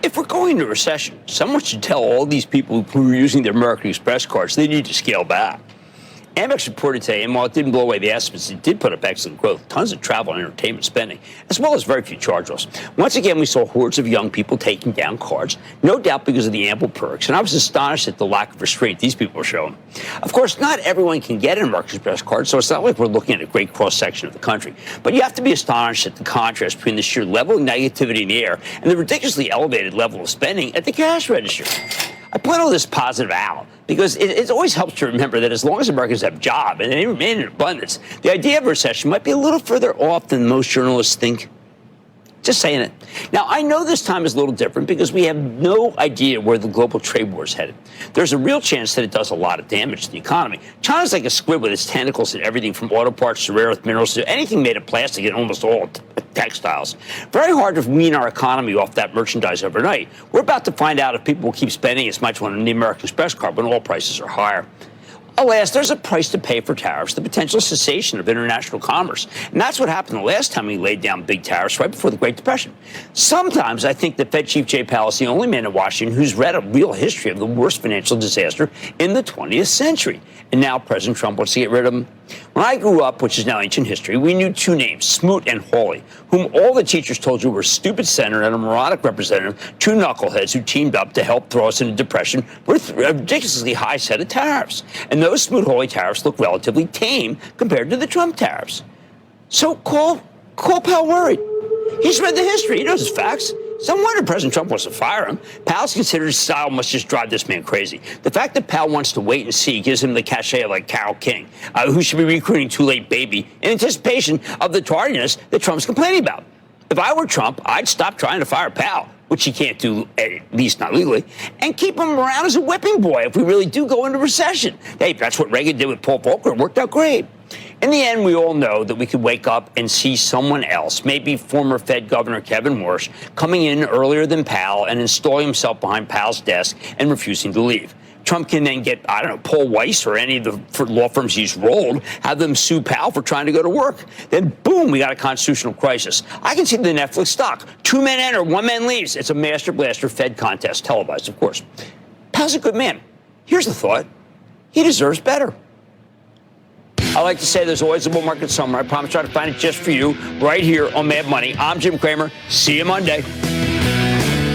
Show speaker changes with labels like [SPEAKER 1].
[SPEAKER 1] If we're going into recession, someone should tell all these people who are using their American Express cards they need to scale back. Amex reported today, and while it didn't blow away the estimates, it did put up excellent growth, tons of travel and entertainment spending, as well as very few charge-offs. Once again, we saw hordes of young people taking down cards, no doubt because of the ample perks, and I was astonished at the lack of restraint these people were showing. Of course, not everyone can get an American Express card, so it's not like we're looking at a great cross-section of the country. But you have to be astonished at the contrast between the sheer level of negativity in the air and the ridiculously elevated level of spending at the cash register. I point all this positive out because it always helps to remember that as long as Americans have jobs and they remain in abundance, the idea of a recession might be a little further off than most journalists think. Just saying it. Now, I know this time is a little different because we have no idea where the global trade war is headed. There's a real chance that it does a lot of damage to the economy. China's like a squid with its tentacles in everything from auto parts to rare earth minerals to anything made of plastic and almost all textiles. Very hard to wean our economy off that merchandise overnight. We're about to find out if people will keep spending as much on the American Express card when oil prices are higher. Alas, there's a price to pay for tariffs, the potential cessation of international commerce. And that's what happened the last time we laid down big tariffs right before the Great Depression. Sometimes I think that Fed Chief Jay Powell is the only man in Washington who's read a real history of the worst financial disaster in the 20th century. And now President Trump wants to get rid of him. When I grew up, which is now ancient history, we knew two names, Smoot and Hawley, whom all the teachers told you were a stupid senator and a moronic representative, two knuckleheads who teamed up to help throw us into depression with a ridiculously high set of tariffs. And those Smoot-Hawley tariffs look relatively tame compared to the Trump tariffs. So call Powell worried. He's read the history. He knows his facts. Some wonder President Trump wants to fire him. Powell's considered his style must just drive this man crazy. The fact that Powell wants to wait and see gives him the cachet of like Carole King, who should be recruiting Too Late Baby in anticipation of the tardiness that Trump's complaining about. If I were Trump, I'd stop trying to fire Powell, which he can't do, at least not legally, and keep him around as a whipping boy if we really do go into recession. Hey, that's what Reagan did with Paul Volcker. It worked out great. In the end, we all know that we could wake up and see someone else, maybe former Fed Governor Kevin Warsh, coming in earlier than Powell and installing himself behind Powell's desk and refusing to leave. Trump can then get, Paul Weiss or any of the law firms he's rolled, have them sue Powell for trying to go to work. Then, boom, we got a constitutional crisis. I can see the Netflix stock. 2 men enter, 1 man leaves. It's a master blaster Fed contest, televised, of course. Powell's a good man. Here's the thought. He deserves better. I like to say there's always a bull market somewhere. I promise I'll try to find it just for you right here on Mad Money. I'm Jim Cramer. See you Monday.